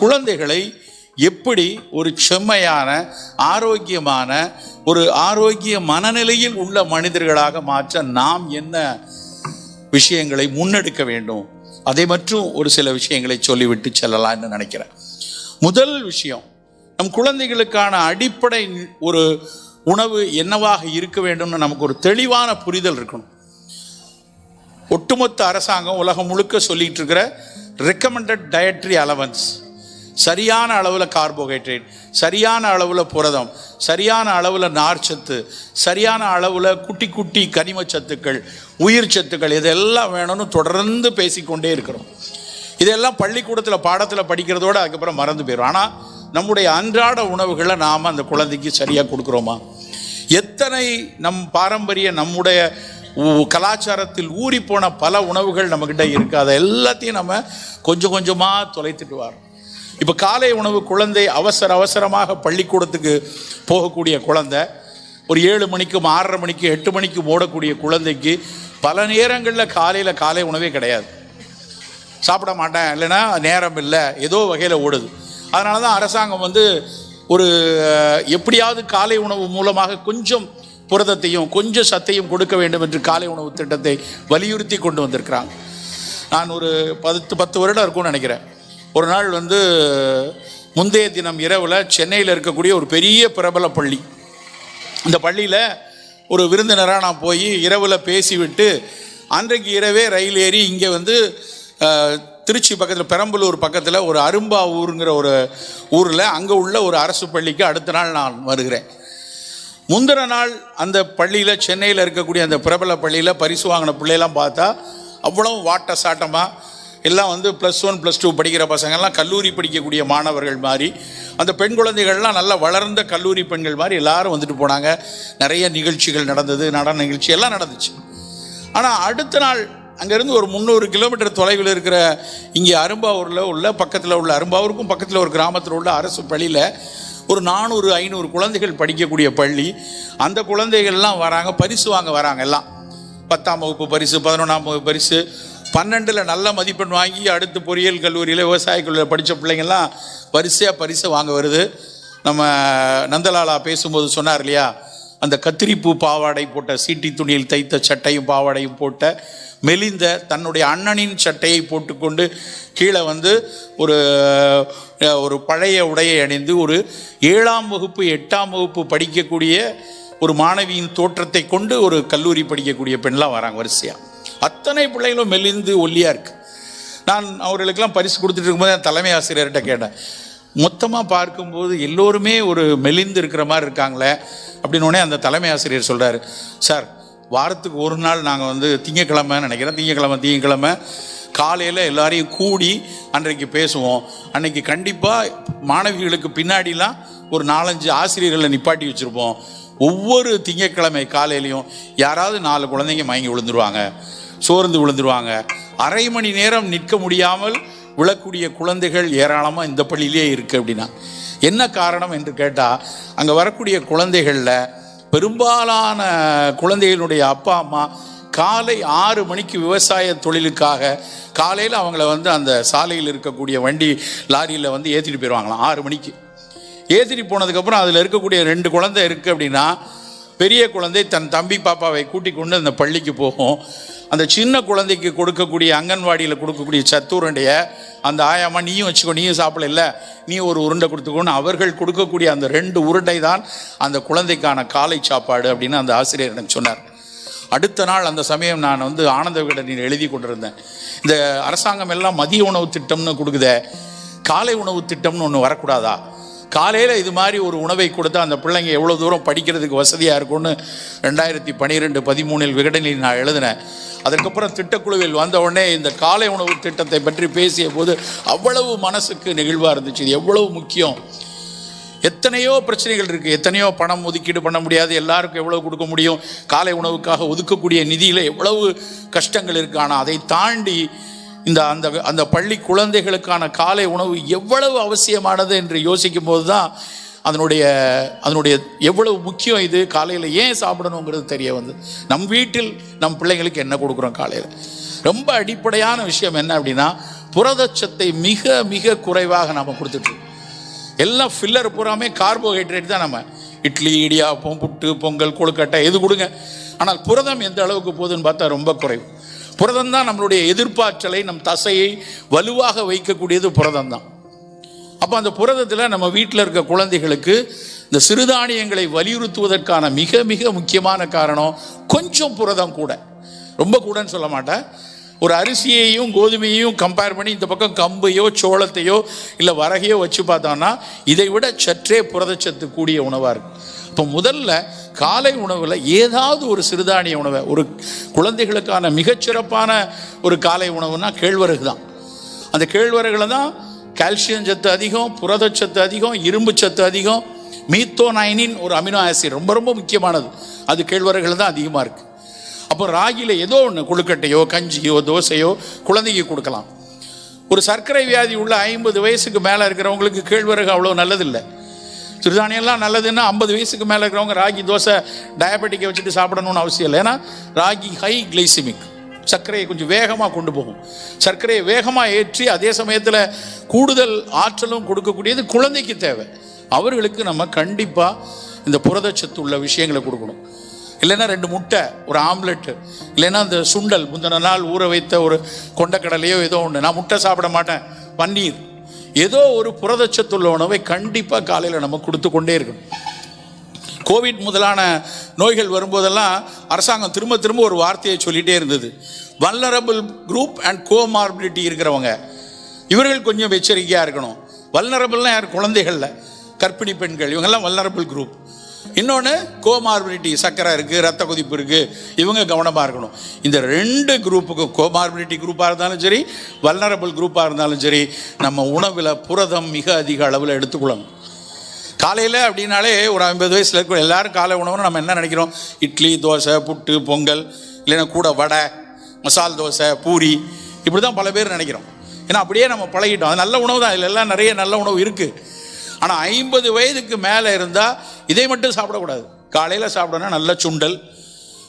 குழந்தைகளை எப்படி ஒரு செம்மையான ஆரோக்கியமான ஒரு ஆரோக்கிய மனநிலையில் உள்ள மனிதர்களாக மாற்ற நாம் என்ன விஷயங்களை முன்னெடுக்க வேண்டும், அதை மற்றும் ஒரு சில விஷயங்களை சொல்லிவிட்டு செல்லலாம்னு நினைக்கிறேன். முதல் விஷயம், நம் குழந்தைகளுக்கான அடிப்படை ஒரு உணவு என்னவாக இருக்க வேண்டும்னு நமக்கு ஒரு தெளிவான புரிதல் இருக்கணும். ஒட்டுமொத்த அரசாங்கம் உலகம் முழுக்க சொல்லிட்டு இருக்கிற ரெக்கமெண்டட் டயட்ரி அலவன்ஸ், சரியான அளவில் கார்போஹைட்ரேட், சரியான அளவில் புரதம், சரியான அளவில் நார்ச்சத்து, சரியான அளவில் குட்டி குட்டி கனிம சத்துக்கள், உயிர் சத்துக்கள், இதெல்லாம் வேணும்னு தொடர்ந்து பேசிக்கொண்டே இருக்கிறோம். இதெல்லாம் பள்ளிக்கூடத்தில் பாடத்தில் படிக்கிறதோடு அதுக்கப்புறம் மறந்து போயிடும். ஆனால் நம்முடைய அன்றாட உணவுகளை நாம் அந்த குழந்தைக்கு சரியாக கொடுக்குறோமா? எத்தனை நம் பாரம்பரிய நம்முடைய கலாச்சாரத்தில் ஊறி போன பல உணவுகள் நம்மக்கிட்ட இருக்குது. அதை எல்லாத்தையும் நம்ம கொஞ்சம் கொஞ்சமாக தொலைத்துட்டு வரோம். இப்போ காலை உணவு குழந்தை அவசரமாக பள்ளிக்கூடத்துக்கு போகக்கூடிய குழந்தை, ஒரு 7 மணிக்கும் 6:30 மணிக்கும் 8 மணிக்கும் ஓடக்கூடிய குழந்தைக்கு பல நேரங்களில் காலை உணவே கிடையாது. சாப்பிட மாட்டேன், இல்லைன்னா நேரம் இல்லை, ஏதோ வகையில் ஓடுது. அதனால தான் அரசாங்கம் ஒரு எப்படியாவது காலை உணவு மூலமாக கொஞ்சம் புரதத்தையும் கொஞ்சம் சத்தையும் கொடுக்க வேண்டும் என்று காலை உணவு திட்டத்தை வலியுறுத்தி கொண்டு வந்திருக்கிறாங்க. நான் ஒரு 10 வருடம் இருக்கும்னு நினைக்கிறேன். ஒரு நாள் முந்தைய தினம் இரவில் சென்னையில் இருக்கக்கூடிய ஒரு பெரிய பிரபல பள்ளி, இந்த பள்ளியில் ஒரு விருந்தினராக நான் போய் இரவில் பேசிவிட்டு அன்றைக்கு இரவே ரயில் ஏறி இங்கே திருச்சி பக்கத்தில் பெரம்பலூர் பக்கத்தில் ஒரு அரும்பாவூருங்கிற ஒரு ஊரில் அங்கே உள்ள ஒரு அரசு பள்ளிக்கு அடுத்த நாள் நான் வருகிறேன். முந்தின நாள் அந்த பள்ளியில், சென்னையில் இருக்கக்கூடிய அந்த பிரபல பள்ளியில் பரிசு வாங்கின பிள்ளையெல்லாம் பார்த்தா அவ்வளவு வாட்ட சாட்டமாக எல்லாம் +1 +2 படிக்கிற பசங்கள்லாம் கல்லூரி படிக்கக்கூடிய மாணவர்கள் மாதிரி, அந்த பெண் குழந்தைகள்லாம் நல்லா வளர்ந்த கல்லூரி பெண்கள் மாதிரி எல்லாரும் வந்துட்டு போனாங்க. நிறைய நிகழ்ச்சிகள் நடந்தது, நடன நிகழ்ச்சி எல்லாம் நடந்துச்சு. ஆனால் அடுத்த நாள் அங்கேருந்து ஒரு 300 கிலோமீட்டர் தொலைவில் இருக்கிற இங்கே அரும்பாவூரில் உள்ள பக்கத்தில் உள்ள அரும்பாவூருக்கும் பக்கத்தில் ஒரு கிராமத்தில் உள்ள அரசு பள்ளியில் ஒரு 400-500 குழந்தைகள் படிக்கக்கூடிய பள்ளி. அந்த குழந்தைகள்லாம் வராங்க, பரிசு வாங்க வராங்க. எல்லாம் 10ஆம் வகுப்பு பரிசு, 11ஆம் வகுப்பு பரிசு, 12ல் நல்ல மதிப்பெண் வாங்கி அடுத்து பொறியியல் கல்லூரியில் விவசாய கல்லூரியில் படித்த பிள்ளைங்கள்லாம் பரிசை வாங்க வருது. நம்ம நந்தலாலா பேசும்போது சொன்னார் இல்லையா, அந்த கத்திரிப்பூ பாவாடை போட்ட, சீட்டி துணியில் தைத்த சட்டையும் பாவாடையும் போட்ட, மெலிந்த தன்னுடைய அண்ணனின் சட்டையை போட்டுக்கொண்டு கீழே ஒரு பழைய உடையை அணிந்து ஒரு 7ஆம் வகுப்பு 8ஆம் வகுப்பு படிக்கக்கூடிய ஒரு மாணவியின் தோற்றத்தை கொண்டு ஒரு கல்லூரி படிக்கக்கூடிய பெண்லாம் வராங்க வரிசையாக. அத்தனை பிள்ளைகளும் மெலிந்து ஒல்லியாக இருக்கு. நான் அவர்களுக்கெல்லாம் பரிசு கொடுத்துட்டு இருக்கும்போது என் தலைமை ஆசிரியர்கிட்ட கேட்டேன், மொத்தமாக பார்க்கும்போது எல்லோருமே ஒரு மெலிந்து இருக்கிற மாதிரி இருக்காங்களே அப்படின்னோடனே அந்த தலைமை ஆசிரியர் சொல்கிறாரு, சார் வாரத்துக்கு ஒரு நாள் நாங்கள் திங்கக்கிழமை நினைக்கிறேன், திங்கக்கிழமை காலையில் எல்லாரையும் கூடி அன்றைக்கு பேசுவோம். அன்றைக்கி கண்டிப்பாக மாணவிகளுக்கு பின்னாடிலாம் ஒரு 4-5 ஆசிரியர்களை நிப்பாட்டி வச்சுருப்போம். ஒவ்வொரு திங்கக்கிழமை காலையிலையும் யாராவது 4 குழந்தைங்க மயங்கி விழுந்துருவாங்க, சோர்ந்து விழுந்துருவாங்க. அரை மணி நேரம் நிற்க முடியாமல் விழக்கூடிய குழந்தைகள் ஏராளமாக இந்த பள்ளியிலே இருக்குது. அப்படின்னா என்ன காரணம் என்று கேட்டால், அங்கே வரக்கூடிய குழந்தைகளில் பெரும்பாலான குழந்தைகளுடைய அப்பா அம்மா காலை 6 மணிக்கு விவசாய தொழிலுக்காக காலையில் அவங்கள அந்த சாலையில் இருக்கக்கூடிய வண்டி லாரியில் ஏற்றிட்டு போயிடுவாங்களாம். 6 மணிக்கு ஏற்றிட்டு போனதுக்கப்புறம் அதில் இருக்கக்கூடிய 2 குழந்தை இருக்குது அப்படின்னா, பெரிய குழந்தை தன் தம்பி பாப்பாவை கூட்டிக் கொண்டு அந்த பள்ளிக்கு போகும். அந்த சின்ன குழந்தைக்கு கொடுக்கக்கூடிய அங்கன்வாடியில் கொடுக்கக்கூடிய சத்துருடைய அந்த ஆயாமா, நீயும் வச்சுக்கோ, நீயும் சாப்பிடல, நீ ஒரு உருண்டை கொடுத்துக்கோன்னு அவர்கள் கொடுக்கக்கூடிய அந்த 2 உருண்டை தான் அந்த குழந்தைக்கான காலை சாப்பாடு அப்படின்னு அந்த ஆசிரியர் எனக்கு சொன்னார். அடுத்த நாள் அந்த சமயம் நான் ஆனந்த விகடனில் எழுதி கொண்டிருந்தேன், இந்த அரசாங்கம் எல்லாம் மதிய உணவு திட்டம்னு கொடுக்குதே, காலை உணவு திட்டம்னு ஒன்று வரக்கூடாதா? காலையில் இது மாதிரி ஒரு உணவை கொடுத்தா அந்த பிள்ளைங்க எவ்வளோ தூரம் படிக்கிறதுக்கு வசதியாக இருக்கும்னு 2012-13 விகடனில் நான் எழுதினேன். அதற்கப்புறம் திட்டக்குழுவில் வந்த உடனே இந்த காலை உணவு திட்டத்தை பற்றி பேசிய போது அவ்வளவு மனசுக்கு நெகிழ்வாக இருந்துச்சு. இது எவ்வளவு முக்கியம். எத்தனையோ பிரச்சனைகள் இருக்குது, எத்தனையோ பணம் ஒதுக்கீடு பண்ண முடியாது, எல்லாருக்கும் எவ்வளவு கொடுக்க முடியும், காலை உணவுக்காக ஒதுக்கக்கூடிய நிதியில் எவ்வளவு கஷ்டங்கள் இருக்குது. ஆனால் அதை தாண்டி அந்த பள்ளி குழந்தைகளுக்கான காலை உணவு எவ்வளவு அவசியமானது என்று யோசிக்கும் போது தான் அதனுடைய எவ்வளவு முக்கியம். இது காலையில் ஏன் சாப்பிடணுங்கிறது தெரிய நம் வீட்டில் நம் பிள்ளைங்களுக்கு என்ன கொடுக்குறோம் காலையில். ரொம்ப அடிப்படையான விஷயம் என்ன அப்படின்னா, புரதச்சத்தை மிக மிக குறைவாக நாம் கொடுத்துட்டு, எல்லாம் ஃபில்லர் பூராமே கார்போஹைட்ரேட் தான். நம்ம இட்லி, இடியாப்பம், புட்டு, பொங்கல், கொழுக்கட்டை எது கொடுங்க, ஆனால் புரதம் எந்த அளவுக்கு போகுதுன்னு பார்த்தா ரொம்ப குறைவு. புரதம் தான் நம்மளுடைய எதிர்ப்பாற்றலை, நம் தசையை வலுவாக வைக்கக்கூடியது புரதம் தான். அப்போ அந்த புரதத்தில் நம்ம வீட்டில் இருக்க குழந்தைகளுக்கு இந்த சிறுதானியங்களை வலியுறுத்துவதற்கான மிக மிக முக்கியமான காரணம் கொஞ்சம் புரதம் கூட, ரொம்ப கூடன்னு சொல்ல மாட்டேன். ஒரு அரிசியையும் கோதுமையையும் கம்பேர் பண்ணி இந்த பக்கம் கம்பையோ சோளத்தையோ இல்லை வரகையோ வச்சு பார்த்தோம்னா இதை விட சற்றே புரதச்சத்து கூடிய உணவாக இருக்கும். இப்போ முதல்ல காலை உணவில் ஏதாவது ஒரு சிறுதானிய உணவை, ஒரு குழந்தைகளுக்கான மிகச்சிறப்பான ஒரு காலை உணவுனா கேழ்வரகு தான். அந்த கேழ்வரகுல தான் கால்சியம் சத்து அதிகம், புரதச்சத்து அதிகம், இரும்பு சத்து அதிகம், மீத்தோனைனின் ஒரு அமினோ ஆசிட் ரொம்ப ரொம்ப முக்கியமானது, அது கேழ்வரகுல தான் அதிகமாக இருக்குது. அப்போ ராகியில் ஏதோ ஒன்று கொழுக்கட்டையோ கஞ்சியோ தோசையோ குழந்தைக்கு கொடுக்கலாம். ஒரு சர்க்கரை வியாதி உள்ள 50 வயசுக்கு மேலே இருக்கிறவங்களுக்கு கேழ்வரகு அவ்வளோ நல்லதில்லை. சிறுதானியெல்லாம் நல்லதுன்னா 50 வயசுக்கு மேலே இருக்கிறவங்க ராகி தோசை டயபெட்டிக்கை வச்சுட்டு சாப்பிடணும்னு அவசியம் இல்லை. ஏன்னா ராகி ஹை கிளைசிமிக், சர்க்கரையை கொஞ்சம் வேகமாக கொண்டு போகும். சர்க்கரையை வேகமாக ஏற்றி அதே சமயத்தில் கூடுதல் ஆற்றலும் கொடுக்கக்கூடியது குழந்தைக்கு தேவை. அவர்களுக்கு நம்ம கண்டிப்பாக இந்த புரதச்சத்து உள்ள விஷயங்களை கொடுக்கணும். இல்லைன்னா 2 முட்டை, ஒரு ஆம்லெட்டு, இல்லைன்னா அந்த சுண்டல், முந்தின நாள் ஊற வைத்த ஒரு கொண்டக்கடலையோ ஏதோ ஒன்று. நான் முட்டை சாப்பிட மாட்டேன், பன்னீர், ஏதோ ஒரு புரதச்சத்துள்ள உணவை கண்டிப்பாக காலையில் நம்ம கொடுத்து கொண்டே இருக்கணும். கோவிட் முதலான நோய்கள் வரும்போதெல்லாம் அரசாங்கம் திரும்ப திரும்ப ஒரு வார்த்தையை சொல்லிகிட்டே இருந்தது, வல்னரபிள் குரூப் அண்ட் கோமார்பிலிட்டி இருக்கிறவங்க இவர்கள் கொஞ்சம் எச்சரிக்கையாக இருக்கணும். வல்னரபிள்லாம் யார்? குழந்தைகளில், கர்ப்பிணி பெண்கள், இவங்கெல்லாம் வல்னரபிள் குரூப். இன்னொன்று கோமார்பிலிட்டி, சர்க்கரை இருக்குது, ரத்த கொதிப்பு இருக்குது, இவங்க கவனமாக இருக்கணும். இந்த 2 குரூப்புக்கும், கோமார்பிலிட்டி குரூப்பாக இருந்தாலும் சரி, வல்னரபிள் குரூப்பாக இருந்தாலும் சரி, நம்ம உணவில் புரதம் மிக அதிக அளவில் எடுத்துக்கொள்ளணும். காலையில் அப்படின்னாலே ஒரு 50 வயசில் இருக்கிற எல்லாரும் காலை உணவுன்னு நம்ம என்ன நினைக்கிறோம்? இட்லி, தோசை, புட்டு, பொங்கல், இல்லைன்னா கூட வடை, மசால் தோசை, பூரி, இப்படி தான் பல பேர் நினைக்கிறோம். ஏன்னா அப்படியே நம்ம பழகிட்டோம். அது நல்ல உணவு தான், இதில் எல்லாம் நிறைய நல்ல உணவு இருக்குது. ஆனால் 50 வயதுக்கு மேலே இருந்தால் இதை மட்டும் சாப்பிடக்கூடாது. காலையில் சாப்பிடணும்னா நல்ல சுண்டல்,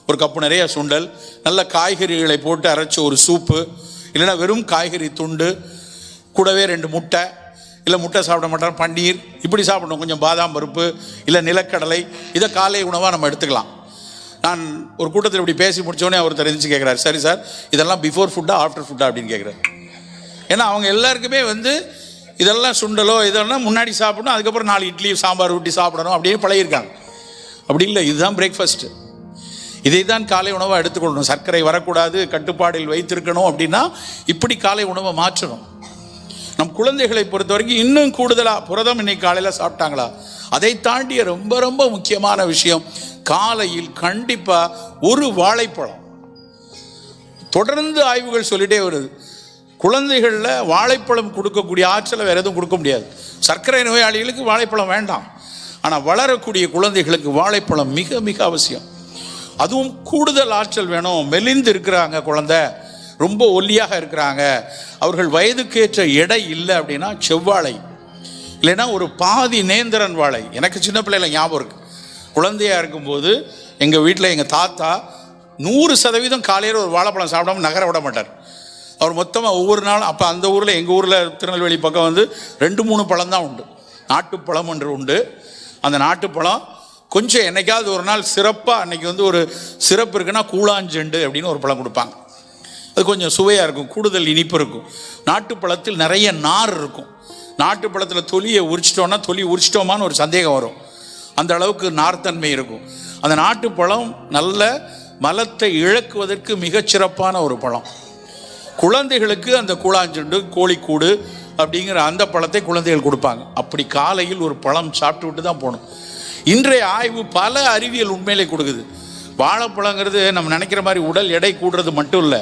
ஒரு கப்பு நிறைய சுண்டல், நல்ல காய்கறிகளை போட்டு அரைச்ச ஒரு சூப்பு, இல்லைன்னா வெறும் காய்கறி துண்டு, கூடவே 2 முட்டை, இல்லை முட்டை சாப்பிட மாட்டோம் பன்னீர், இப்படி சாப்பிடணும். கொஞ்சம் பாதாம் பருப்பு இல்லை நிலக்கடலை, இதை காலை உணவாக நம்ம எடுத்துக்கலாம். நான் ஒரு கூட்டத்தில் இப்படி பேசி முடித்தோடனே அவர் தெரிஞ்சு கேட்குறாரு, சரி சார் இதெல்லாம் பிஃபோர் ஃபுட்டா ஆஃப்டர் ஃபுட்டா அப்படின்னு கேட்குறாரு. ஏன்னா அவங்க எல்லாருக்குமே இதெல்லாம் சுண்டலோ இதெல்லாம் முன்னாடி சாப்பிடணும், அதுக்கப்புறம் 4 இட்லி சாம்பார் ஊட்டி சாப்பிடணும் அப்படியே பழகிருக்காங்க. அப்படி இல்லை, இதுதான் பிரேக்ஃபாஸ்ட்டு, இதை தான் காலை உணவாக எடுத்துக்கொள்ளணும். சர்க்கரை வரக்கூடாது, கட்டுப்பாடில் வைத்திருக்கணும் அப்படின்னா இப்படி காலை உணவை மாற்றணும். நம் குழந்தைகளை பொறுத்த வரைக்கும் இன்னும் கூடுதலாக புரதம் இன்னைக்கு காலையில் சாப்பிட்டாங்களா, அதை தாண்டிய ரொம்ப ரொம்ப முக்கியமான விஷயம், காலையில் கண்டிப்பாக ஒரு வாழைப்பழம். தொடர்ந்து ஆய்வுகள் சொல்லிட்டே வருது, குழந்தைகளில் வாழைப்பழம் கொடுக்கக்கூடிய ஆற்றலை வேறு எதுவும் கொடுக்க முடியாது. சர்க்கரை நோயாளிகளுக்கு வாழைப்பழம் வேண்டாம், ஆனால் வளரக்கூடிய குழந்தைகளுக்கு வாழைப்பழம் மிக மிக அவசியம். அதுவும் கூடுதல் ஆற்றல் வேணும். மெலிந்து இருக்கிறாங்க குழந்தை, ரொம்ப ஒல்லியாக இருக்கிறாங்க, அவர்கள் வயதுக்கேற்ற எடை இல்லை அப்படின்னா செவ்வாழை, இல்லைன்னா ஒரு பாதி நேந்திரன் வாழை. எனக்கு சின்ன பிள்ளைல ஞாபகம் இருக்குது, குழந்தையாக இருக்கும்போது எங்கள் வீட்டில் எங்கள் தாத்தா 100% காலையில் ஒரு வாழைப்பழம் சாப்பிடாம நகர விட மாட்டார். அவர் மொத்தமாக ஒவ்வொரு நாளும், அப்போ அந்த ஊரில், எங்கள் ஊரில் திருநெல்வேலி பக்கம் 2-3 பழம் தான் உண்டு. நாட்டுப்பழம் ஒன்று உண்டு. அந்த நாட்டுப்பழம் கொஞ்சம் என்னைக்காவது ஒரு நாள் சிறப்பாக, அன்றைக்கி ஒரு சிறப்பு இருக்குன்னா கூழாஞ்செண்டு அப்படின்னு ஒரு பழம் கொடுப்பாங்க. அது கொஞ்சம் சுவையாக இருக்கும், கூடுதல் இனிப்பு இருக்கும். நாட்டுப்பழத்தில் நிறைய நார் இருக்கும். நாட்டுப்பழத்தில் தொலியை உரிச்சிட்டோமான்னு ஒரு சந்தேகம் வரும், அந்த அளவுக்கு நார்த்தன்மை இருக்கும். அந்த நாட்டுப்பழம் நல்ல மலத்தை இழக்குவதற்கு மிகச்சிறப்பான ஒரு பழம். குழந்தைகளுக்கு அந்த கூழாஞ்செண்டு, கோழிக்கூடு அப்படிங்கிற அந்த பழத்தை குழந்தைகள் கொடுப்பாங்க. அப்படி காலையில் ஒரு பழம் சாப்பிட்டு விட்டு தான் போகணும். இன்றைய ஆய்வு பல அறிவியல் உண்மையிலே கொடுக்குது. வாழைப்பழங்கிறது நம்ம நினைக்கிற மாதிரி உடல் எடை கூடுறது மட்டும் இல்லை,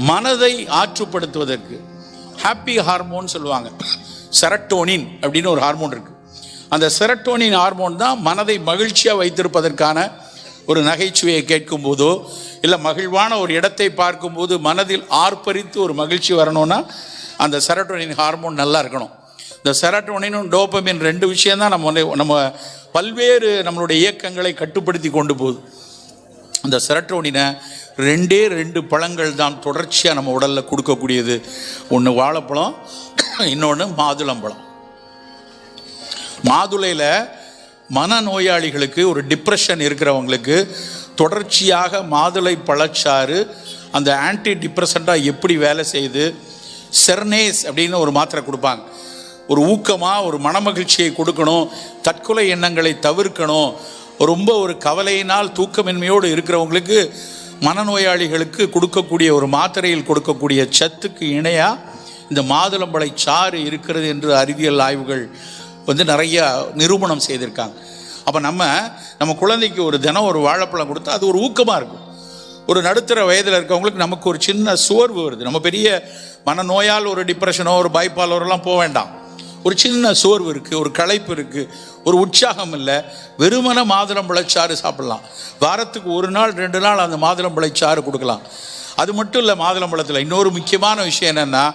மனதை ஆற்றுப்படுத்துவதற்கு ஹாப்பி ஹார்மோன் சொல்லுவாங்க, செரட்டோனின் அப்படின்னு ஒரு ஹார்மோன் இருக்குது. அந்த செரட்டோனின் ஹார்மோன் தான் மனதை மகிழ்ச்சியாக வைத்திருப்பதற்கான, ஒரு நகைச்சுவையை கேட்கும் போதோ இல்லை மகிழ்வான ஒரு இடத்தை பார்க்கும்போது மனதில் ஆர்ப்பரித்து ஒரு மகிழ்ச்சி வரணும்னா அந்த செரட்டோனின் ஹார்மோன் நல்லா இருக்கணும். இந்த செரட்டோனினும் டோபமின் 2 விஷயந்தான் நம்ம பல்வேறு நம்மளுடைய இயக்கங்களை கட்டுப்படுத்தி கொண்டு போகுது. அந்த செரட்டோனினை 2 பழங்கள் தான் தொடர்ச்சியாக நம்ம உடலில் கொடுக்கக்கூடியது. ஒன்று வாழைப்பழம், இன்னொன்று மாதுளம்பழம். மாதுளையில் மனநோயாளிகளுக்கு, ஒரு டிப்ரெஷன் இருக்கிறவங்களுக்கு தொடர்ச்சியாக மாதுளை பழச்சாறு அந்த ஆன்டி டிப்ரெசண்ட்டாக எப்படி வேலை செய்யுது. செர்னேஸ் அப்படின்னு ஒரு மாத்திரை கொடுப்பாங்க. ஒரு ஊக்கமாக ஒரு மனமகிழ்ச்சியை கொடுக்கணும், தற்கொலை எண்ணங்களை தவிர்க்கணும். ரொம்ப ஒரு கவலையினால் தூக்கமின்மையோடு இருக்கிறவங்களுக்கு, மனநோயாளிகளுக்கு கொடுக்கக்கூடிய ஒரு மாத்திரையில் கொடுக்கக்கூடிய சத்துக்கு இணையாக இந்த மாதுளம்பழை சாறு இருக்கிறது என்று அறிவியல் ஆய்வுகள் நிறைய நிரூபணம் செய்திருக்காங்க. அப்போ நம்ம குழந்தைக்கு ஒரு தினம் ஒரு வாழைப்பழம் கொடுத்தா அது ஒரு ஊக்கமாக இருக்கும். ஒரு நடுத்தர வயதில் இருக்கவங்களுக்கு நமக்கு ஒரு சின்ன சோர்வு வருது. நம்ம பெரிய மனநோயால் ஒரு டிப்ரெஷனோ ஒரு பைப்பாலோரெல்லாம் போக வேண்டாம். ஒரு சின்ன சோர்வு இருக்குது, ஒரு களைப்பு இருக்குது, ஒரு உற்சாகம் இல்லை. வெறுமன மாதுளம்பழச்சாறு சாப்பிட்லாம். வாரத்துக்கு 1 நாள் 2 நாள் அந்த மாதுளம்பழச்சாறு கொடுக்கலாம். அது மட்டும் இல்லை, மாதுளம்பழத்தில் இன்னொரு முக்கியமான விஷயம் என்னென்னா,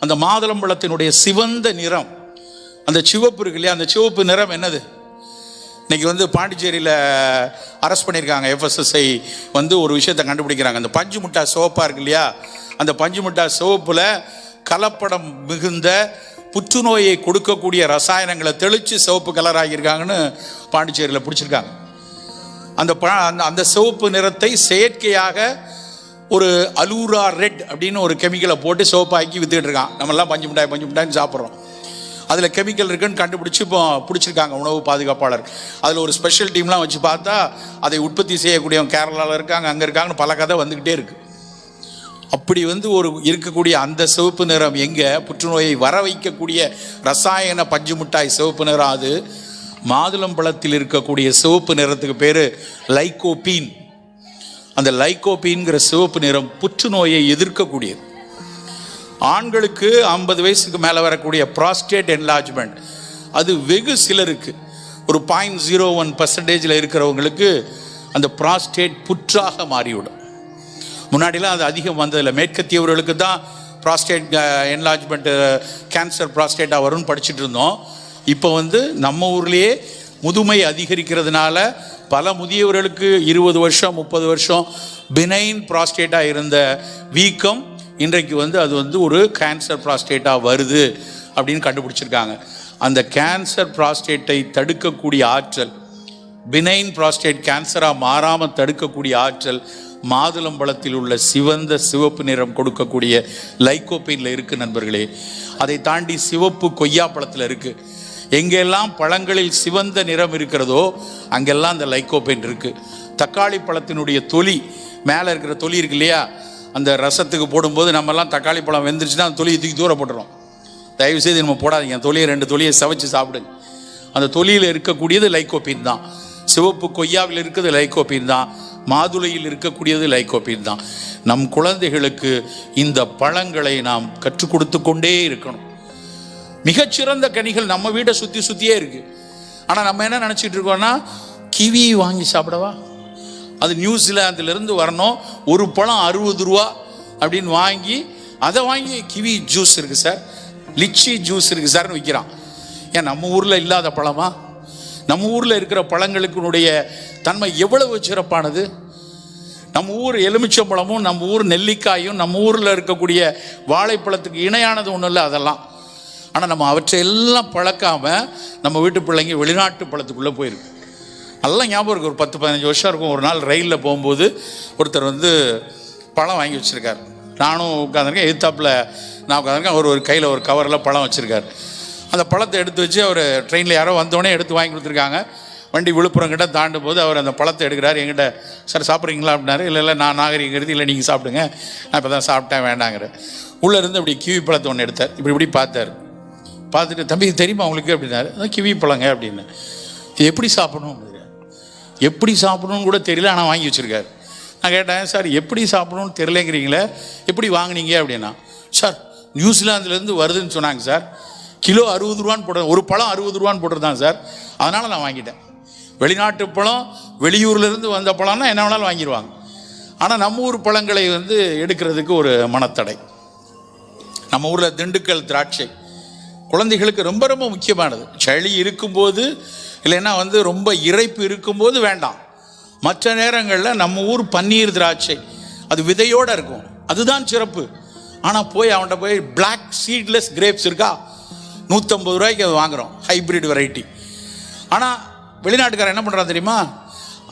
அந்த மாதுளம்பழத்தினுடைய சிவந்த நிறம், அந்த சிவப்பு இருக்கு இல்லையா, அந்த சிவப்பு நிறம் என்னது? இன்றைக்கி பாண்டிச்சேரியில் அரெஸ்ட் பண்ணியிருக்காங்க. FSSI ஒரு விஷயத்தை கண்டுபிடிக்கிறாங்க. அந்த பஞ்சு மிட்டாய் சிவப்பாக இருக்கு இல்லையா, அந்த பஞ்சு மிட்டாய் சிவப்பில் கலப்படம் மிகுந்த புற்றுநோயை கொடுக்கக்கூடிய ரசாயனங்களை தெளித்து சிவப்பு கலர் ஆகியிருக்காங்கன்னு பாண்டிச்சேரியில் பிடிச்சிருக்காங்க. அந்த சிவப்பு நிறத்தை செயற்கையாக ஒரு அலூரா ரெட் அப்படின்னு ஒரு கெமிக்கலை போட்டு சிவப்பாக்கி வித்துக்கிட்டு இருக்கான். நம்மெல்லாம் பஞ்சு மிட்டாய்னு சாப்பிட்றோம். அதில் கெமிக்கல் இருக்குன்னு கண்டுபிடிச்சி இப்போ பிடிச்சிருக்காங்க உணவு பாதுகாப்பாளர். அதில் ஒரு ஸ்பெஷல் டீம்லாம் வச்சு பார்த்தா அதை உற்பத்தி செய்யக்கூடியவங்க கேரளாவில் இருக்காங்க, அங்கே இருக்காங்கன்னு பல கதை வந்துக்கிட்டே இருக்குது. அப்படி ஒரு இருக்கக்கூடிய அந்த சிவப்பு நிறம் எங்கே புற்றுநோயை வர வைக்கக்கூடிய ரசாயன பஞ்சு மிட்டாய் சிவப்பு நிறம். அது மாதுளம்பழத்தில் இருக்கக்கூடிய சிவப்பு நிறத்துக்கு பேர் லைகோபீன். அந்த லைகோபீன்கிற சிவப்பு நிறம் புற்றுநோயை எதிர்க்கக்கூடியது. ஆண்களுக்கு 50 வயசுக்கு மேலே வரக்கூடிய ப்ராஸ்டேட் என்லார்ஜ்மெண்ட் அது வெகு சிலருக்கு, ஒரு 0.01% இருக்கிறவங்களுக்கு அந்த ப்ராஸ்டேட் புற்றாக மாறிவிடும். முன்னாடிலாம் அது அதிகம் வந்ததில்லை. மேற்கத்தியவர்களுக்கு தான் ப்ராஸ்டேட் என்லார்ஜ்மெண்ட்டு கேன்சர் ப்ராஸ்டேட்டாக வரும்னு படிச்சுட்டு இருந்தோம். இப்போ நம்ம ஊர்லேயே முதுமை அதிகரிக்கிறதுனால பல முதியவர்களுக்கு 20 வருஷம் 30 வருஷம் பினைன் ப்ராஸ்டேட்டாக இருந்த வீக்கம் இன்றைக்கு அது ஒரு கேன்சர் ப்ராஸ்டேட்டாக வருது அப்படின்னு கண்டுபிடிச்சிருக்காங்க. அந்த கேன்சர் ப்ராஸ்டேட்டை தடுக்கக்கூடிய ஆற்றல், பினைன் ப்ராஸ்டேட் கேன்சராக மாறாமல் தடுக்கக்கூடிய ஆற்றல் மாதுளம்பழத்தில் உள்ள சிவந்த சிவப்பு நிறம் கொடுக்கக்கூடிய லைகோபீனில் இருக்குது நண்பர்களே. அதை தாண்டி சிவப்பு கொய்யாப்பழத்தில் இருக்குது. எங்கெல்லாம் பழங்களில் சிவந்த நிறம் இருக்கிறதோ அங்கெல்லாம் அந்த லைகோபீன் இருக்குது. தக்காளி பழத்தினுடைய தொலி, மேலே இருக்கிற தொலி இருக்கு இல்லையா, அந்த ரசத்துக்கு போடும்போது நம்மெல்லாம் தக்காளி பழம் வெந்துருச்சுன்னா அந்த தொலியை தூக்கி தூர போட்டுறோம். தயவுசெய்து நம்ம போடாதீங்க. தொலியை 2 தொலியை சவைச்சு சாப்பிடுங்க. அந்த தொலியில் இருக்கக்கூடியது லைகோபீன் தான். சிவப்பு கொய்யாவில் இருக்கிறது லைகோபீன் தான். மாதுளையில் இருக்கக்கூடியது லைகோபீன் தான். நம் குழந்தைகளுக்கு இந்த பழங்களை நாம் கற்றுக் கொடுத்து கொண்டே இருக்கணும். மிகச்சிறந்த கனிகள் நம்ம வீட்டை சுற்றியே இருக்குது. ஆனால் நம்ம என்ன நினச்சிட்டு இருக்கோம்னா, கிவி வாங்கி சாப்பிடவா, அது நியூசிலாந்துலேருந்து வரணும், ஒரு பழம் 60 ரூபா அப்படின்னு வாங்கி அதை வாங்கி கிவி ஜூஸ் இருக்குது சார், லிச்சி ஜூஸ் இருக்குது சார்னு விற்கிறான். ஏன் நம்ம ஊரில் இல்லாத பழமா? நம்ம ஊரில் இருக்கிற பழங்களுக்குனுடைய தன்மை எவ்வளவு சிறப்பானது. நம்ம ஊர் எலுமிச்சம்பழமும் நம்ம ஊர் நெல்லிக்காயும் நம்ம ஊரில் இருக்கக்கூடிய வாழைப்பழத்துக்கு இணையானது ஒன்றும் இல்லை அதெல்லாம். ஆனால் நம்ம அவற்றையெல்லாம் பழக்காமல் நம்ம வீட்டு பிள்ளைங்க வெளிநாட்டு பழத்துக்குள்ளே போயிருக்கு. நல்லா ஞாபகம் இருக்குது. ஒரு 10-15 வருஷம் இருக்கும். ஒரு நாள் ரயிலில் போகும்போது ஒருத்தர் பழம் வாங்கி வச்சுருக்கார். நானும் உட்காந்துருக்கேன், எதிர்த்தாப்பில் நான் உட்காந்துருக்கேன். அவர் ஒரு கையில் ஒரு கவரில் பழம் வச்சுருக்கார். அந்த பழத்தை எடுத்து வச்சு அவர் ட்ரெயினில் யாரோ வந்தோடனே எடுத்து வாங்கி கொடுத்துருக்காங்க. வண்டி விழுப்புரம் கிட்ட தாண்டும் போது அவர் அந்த பழத்தை எடுக்கிறார். என்கிட்ட சார் சாப்பிட்றீங்களா அப்படின்னாரு. இல்லை நான் நாகரிகிறது, இல்லை நீங்கள் சாப்பிடுங்க, நான் இப்போ தான் சாப்பிட்டேன் வேண்டாங்கிற. உள்ளே இருந்து அப்படி கிவி பழத்தை ஒன்று எடுத்தார். இப்படி பார்த்தார். பார்த்துட்டு தம்பி தெரியுமா உங்களுக்கு அப்படின்னாரு. அதான் கிவி பழங்க அப்படின்னு. இது எப்படி சாப்பிடணும், எப்படி சாப்பிடணும்னு கூட தெரியல, ஆனால் வாங்கி வச்சுருக்காரு. நான் கேட்டேன், சார் எப்படி சாப்பிடணும்னு தெரியலங்கிறீங்களே, எப்படி வாங்கினீங்க அப்படின்னா, சார் நியூசிலாந்துலேருந்து வருதுன்னு சொன்னாங்க சார், கிலோ 60 ரூபான்னு போடுறது, ஒரு பழம் 60 ரூபான்னு போட்டுருதான் சார், அதனால் நான் வாங்கிட்டேன். வெளிநாட்டு பழம், வெளியூர்லேருந்து வந்த பழம்னா என்ன வேணாலும் வாங்கிடுவாங்க. ஆனால் நம்ம ஊர் பழங்களை எடுக்கிறதுக்கு ஒரு மனத்தடை. நம்ம ஊரில் திண்டுக்கல் திராட்சை குழந்தைகளுக்கு ரொம்ப ரொம்ப முக்கியமானது. சளி இருக்கும்போது, இல்லைன்னா ரொம்ப இறைப்பு இருக்கும்போது வேண்டாம். மற்ற நேரங்களில் நம்ம ஊர் பன்னீர் திராட்சை, அது விதையோடு இருக்கும், அதுதான் சிறப்பு. ஆனால் போய் அவன்கிட்ட போய் பிளாக் சீட்லெஸ் கிரேப்ஸ் இருக்கா, 150 ரூபாய்க்கு அது வாங்குகிறோம், ஹைப்ரிட் வெரைட்டி. ஆனால் வெளிநாட்டுக்காரன் என்ன பண்ணுறான் தெரியுமா,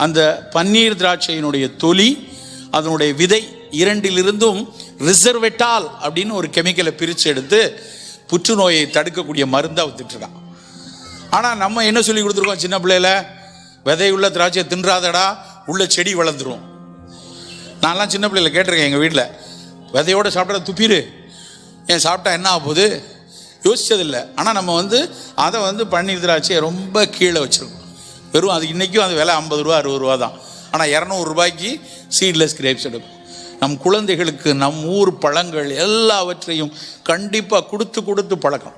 அந்த பன்னீர் திராட்சையினுடைய தொலி, அதனுடைய விதை இரண்டிலிருந்தும் ரிசர்வெட்டால் அப்படின்னு ஒரு கெமிக்கலை பிரித்து எடுத்து புற்றுநோயை தடுக்கக்கூடிய மருந்தாக வித்துட்ருக்கான். ஆனால் நம்ம என்ன சொல்லி கொடுத்துருக்கோம் சின்ன பிள்ளையில, விதையுள்ள திராட்சையை தின்றாதடா, உள்ள செடி வளர்ந்துடும். நான்லாம் சின்ன பிள்ளையில கேட்டிருக்கேன், எங்கள் வீட்டில் விதையோடு சாப்பிட்ற துப்பிடு, ஏன் சாப்பிட்டா என்ன ஆக போகுது யோசிச்சதில்லை. ஆனால் நம்ம அதை பன்னீர் திராட்சையை ரொம்ப கீழே வச்சுருக்கோம். வெறும் அது இன்றைக்கும் அது விலை 50 ரூபா 60 ரூபா தான். ஆனால் 200 ரூபாய்க்கு சீட்லெஸ் கிரேப்ஸ் எடுக்கும். நம் குழந்தைகளுக்கு நம் ஊர் பழங்கள் எல்லாவற்றையும் கண்டிப்பாக கொடுத்து பழக்கம்.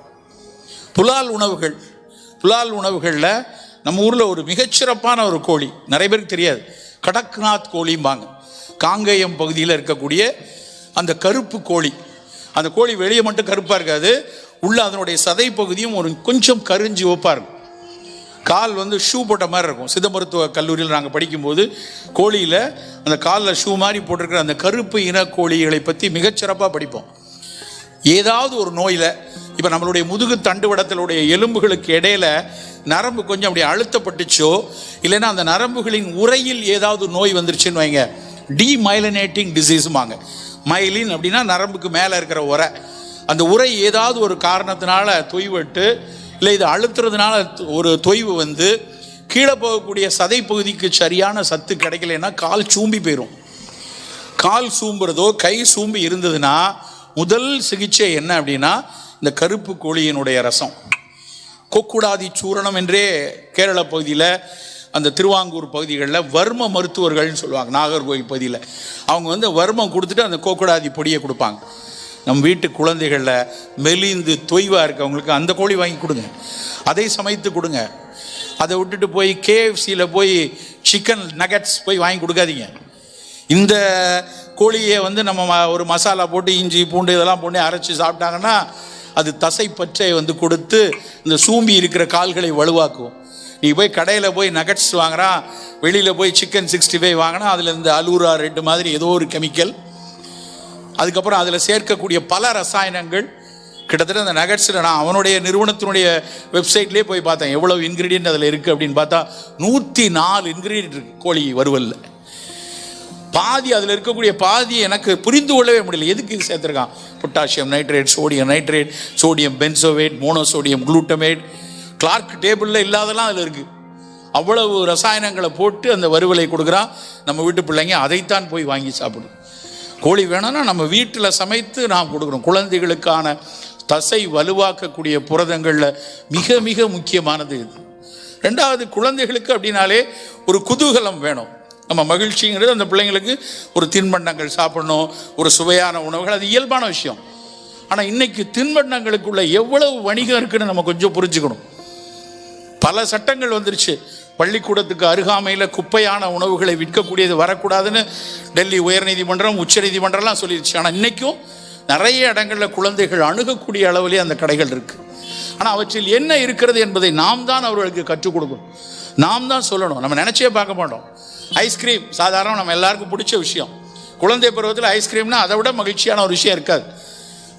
புலால் உணவுகளில் நம்ம ஊரில் ஒரு மிகச்சிறப்பான ஒரு கோழி, நிறைய பேருக்கு தெரியாது, கடக்நாத் கோழிம்பாங்க. காங்கேயம் பகுதியில் இருக்கக்கூடிய அந்த கருப்பு கோழி, அந்த கோழி வெளியே மட்டும் கருப்பாக இருக்காது, உள்ள அதனுடைய சதை பகுதியும் ஒரு கொஞ்சம் கரிஞ்சி ஒப்பாக இருக்கும். கால் ஷூ போட்ட மாதிரி இருக்கும். சித்த மருத்துவ கல்லூரியில் நாங்கள் படிக்கும்போது கோழியில் அந்த காலில் ஷூ மாதிரி போட்டிருக்கிற அந்த கருப்பு இன கோழிகளை பற்றி மிகச்சிறப்பாக படிப்போம். ஏதாவது ஒரு நோயில், இப்போ நம்மளுடைய முதுகு தண்டுவடத்தினுடைய எலும்புகளுக்கு இடையில நரம்பு கொஞ்சம் அப்படி அழுத்தப்பட்டுச்சோ, இல்லைன்னா அந்த நரம்புகளின் உரையில் ஏதாவது நோய் வந்துருச்சுன்னு வைங்க, டீமைலினேட்டிங் டிசீஸுமாங்க. மைலின் அப்படின்னா நரம்புக்கு மேலே இருக்கிற உரை, அந்த உரை ஏதாவது ஒரு காரணத்தினால தொய்வட்டு, இல்லை இது அழுத்துறதுனால ஒரு தொய்வு கீழே போகக்கூடிய சதை பகுதிக்கு சரியான சத்து கிடைக்கலன்னா கால் சூம்பி போயிடும். கால் சூம்புறதோ கை சூம்பி இருந்ததுன்னா முதல் சிகிச்சை என்ன அப்படின்னா, இந்த கருப்பு கோழியினுடைய ரசம், கொக்குடாதி சூரணம் என்றே கேரள பகுதியில், அந்த திருவாங்கூர் பகுதிகளில் வர்ம மருத்துவர்கள்னு சொல்லுவாங்க. நாகர்கோவில் பகுதியில் அவங்க வர்மம் கொடுத்துட்டு அந்த கோக்குடாதி பொடியை கொடுப்பாங்க. நம் வீட்டு குழந்தைகளில் மெலிந்து தொய்வாக இருக்கவங்களுக்கு அந்த கோழி வாங்கி கொடுங்க, அதை சமைத்து கொடுங்க. அதை விட்டுட்டு போய் KFCயில் போய் சிக்கன் நகட்ஸ் போய் வாங்கி கொடுக்காதீங்க. இந்த கோழியை நம்ம ஒரு மசாலா போட்டு இஞ்சி பூண்டு இதெல்லாம் போட்டு அரைச்சி சாப்பிட்டாங்கன்னா அது தசை பற்றை கொடுத்து இந்த சூம்பி இருக்கிற கால்களை வலுவாக்கும். நீ போய் கடையில் போய் நகட்ஸ் வாங்குறான், வெளியில் போய் சிக்கன் 65 வாங்கினா அதில் இந்த அலூரா ரெட் மாதிரி ஏதோ ஒரு கெமிக்கல், அதுக்கப்புறம் அதில் சேர்க்கக்கூடிய பல ரசாயனங்கள். கிட்டத்தட்ட அந்த நகட்ஸில் நான் அவனுடைய நிறுவனத்தினுடைய வெப்சைட்லேயே போய் பார்த்தேன் எவ்வளவு இன்க்ரீடியன்ட் அதில் இருக்குது அப்படின்னு பார்த்தா 104 இன்க்ரீடியன்ட் இருக்குது கோழி வறுவலில். பாதி அதில் இருக்கக்கூடிய பாதி எனக்கு புரிந்து கொள்ளவே முடியல, எதுக்கு இது சேர்த்துருக்கான். Potassium nitrate, sodium nitrate, sodium benzoate, monosodium glutamate, கிளார்க் டேபிளில் இல்லாதெல்லாம் அதில் இருக்குது. அவ்வளவு ரசாயனங்களை போட்டு அந்த வறுவலை கொடுக்குறான். நம்ம வீட்டு பிள்ளைங்க அதைத்தான் போய் வாங்கி சாப்பிடும். கோழி வேணும்னா நம்ம வீட்டில் சமைத்து நாம் கொடுக்குறோம். குழந்தைகளுக்கான தசை வலுவாக்கக்கூடிய புரதங்களில் மிக மிக முக்கியமானது இது. ரெண்டாவது, குழந்தைகளுக்கு அப்படின்னாலே ஒரு குதூகலம் வேணும். நம்ம மகிழ்ச்சிங்கிறது அந்த பிள்ளைங்களுக்கு ஒரு தின்பண்டங்கள் சாப்பிடணும், ஒரு சுவையான உணவுகள், அது இயல்பான விஷயம். ஆனால் இன்னைக்கு தின்பண்டங்களுக்குள்ள எவ்வளவு வணிகம் இருக்குன்னு நம்ம கொஞ்சம் புரிஞ்சுக்கணும். பல சட்டங்கள் வந்துருச்சு. பள்ளிக்கூடத்துக்கு அருகாமையில் குப்பையான உணவுகளை விற்கக்கூடியது வரக்கூடாதுன்னு டெல்லி உயர்நீதிமன்றம், உச்ச நீதிமன்றம்லாம் சொல்லிடுச்சு. ஆனால் இன்றைக்கும் நிறைய இடங்களில் குழந்தைகள் அணுகக்கூடிய அளவிலே அந்த கடைகள் இருக்குது. ஆனால் அவற்றில் என்ன இருக்கிறது என்பதை நாம் தான் அவர்களுக்கு கற்றுக் கொடுக்கணும், நாம் தான் சொல்லணும். நம்ம நினச்சே பார்க்க மாட்டோம். ஐஸ்கிரீம் சாதாரண நம்ம எல்லாருக்கும் பிடிச்ச விஷயம். குழந்தை பருவத்தில் ஐஸ்கிரீம்னா அதை விட மகிழ்ச்சியான ஒரு விஷயம் இருக்காது,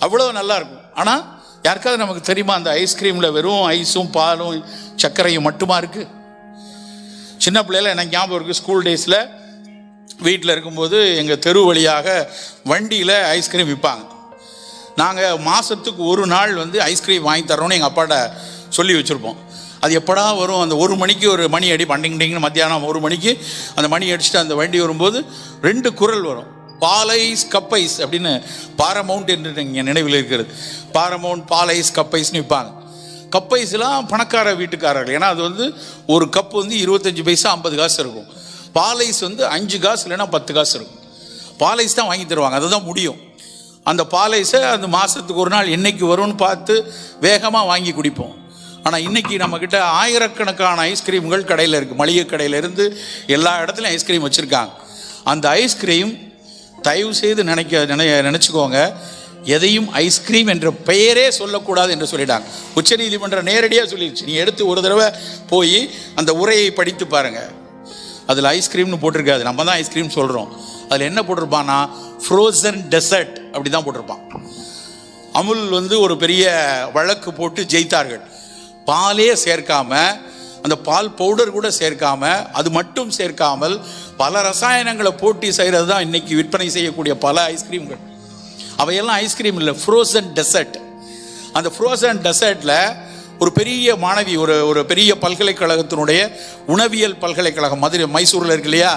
அவ்வளோ நல்லா இருக்கும். ஆனால் யாருக்காவது நமக்கு தெரியுமா அந்த ஐஸ்கிரீமில் வெறும் ஐஸும் பாலும் சர்க்கரையும் மட்டுமா இருக்குது? சின்ன பிள்ளையில எனக்கு ஞாபகம் இருக்குது, ஸ்கூல் டேஸில் வீட்டில் இருக்கும்போது எங்கள் தெரு வழியாக வண்டியில் ஐஸ்கிரீம் விற்பாங்க. நாங்கள் மாதத்துக்கு ஒரு நாள் ஐஸ்கிரீம் வாங்கி தரோன்னு எங்கள் அப்பாட்ட சொல்லி வச்சுருப்போம். அது எப்படா வரும், அந்த 1 மணிக்கு ஒரு மணி அடி பண்டிங் மத்தியானம் 1 மணிக்கு அந்த மணி அடிச்சுட்டு அந்த வண்டி வரும்போது 2 குரல் வரும், பாலைஸ் கப்பைஸ் அப்படின்னு. பாரமவுண்ட் என்று இங்கே நினைவில் இருக்கிறது. பாரமவுண்ட், பாலைஸ், கப்பைஸ்னு விற்பாங்க. கப்பைஸ்லாம் பணக்கார வீட்டுக்காரர்கள், ஏன்னா அது ஒரு கப்பு 25 பைசா 50 காசு இருக்கும். பாலைஸ் 5 காசு இல்லைன்னா 10 காசு இருக்கும். பாலைஸ் தான் வாங்கி தருவாங்க, அதுதான் முடியும். அந்த பாலைஸை அந்த மாதத்துக்கு ஒரு நாள் என்னைக்கு வரும்னு பார்த்து வேகமாக வாங்கி குடிப்போம். ஆனால் இன்றைக்கி நம்மக்கிட்ட ஆயிரக்கணக்கான ஐஸ்கிரீம்கள் கடையில் இருக்குது. மளிகை கடையிலேருந்து எல்லா இடத்துலையும் ஐஸ்கிரீம் வச்சுருக்காங்க. அந்த ஐஸ்கிரீம் தயவு செய்து நினச்சிக்கோங்க, எதையும் ஐஸ்கிரீம் என்ற பெயரே சொல்லக்கூடாது என்று சொல்லிட்டாங்க. உச்சநீதிமன்றம் நேரடியாக சொல்லிடுச்சு. நீ எடுத்து ஒரு தடவை போய் அந்த உரையை படித்து பாருங்கள், அதில் ஐஸ்கிரீம்னு போட்டிருக்காது. நம்ம தான் ஐஸ்கிரீம் சொல்கிறோம். அதில் என்ன போட்டிருப்பான்னா ஃப்ரோசன் டெசர்ட் அப்படி தான் போட்டிருப்பான். அமுல் வந்து ஒரு பெரிய வழக்கு போட்டு ஜெயித்தார்கள். பாலே சேர்க்காம, அந்த பால் பவுடர் கூட சேர்க்காம, அது மட்டும் சேர்க்காமல் பல ரசாயனங்களை போட்டி செய்கிறது தான் இன்னைக்கு விற்பனை செய்யக்கூடிய பல ஐஸ்கிரீம்கள். அவையெல்லாம் ஐஸ்கிரீம் இல்லை, ஃப்ரோசன் டெசர்ட். அந்த ஃப்ரோசன் டெசர்ட்டில் ஒரு பெரிய மாணவி, ஒரு பெரிய பல்கலைக்கழகத்தினுடைய உணவியல் பல்கலைக்கழகம், மதுரை மைசூரில் இருக்கு இல்லையா,